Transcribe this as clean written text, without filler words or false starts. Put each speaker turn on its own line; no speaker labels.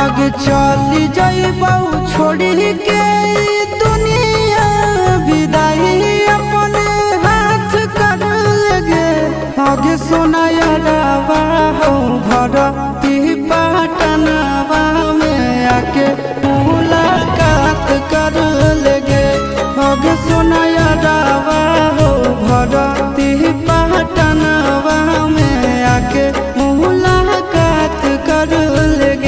आगे चली जाइबू छोड़ी के दुनिया विदाई अपने हाथ कर लगे आगे सोना यारा हो भरती पा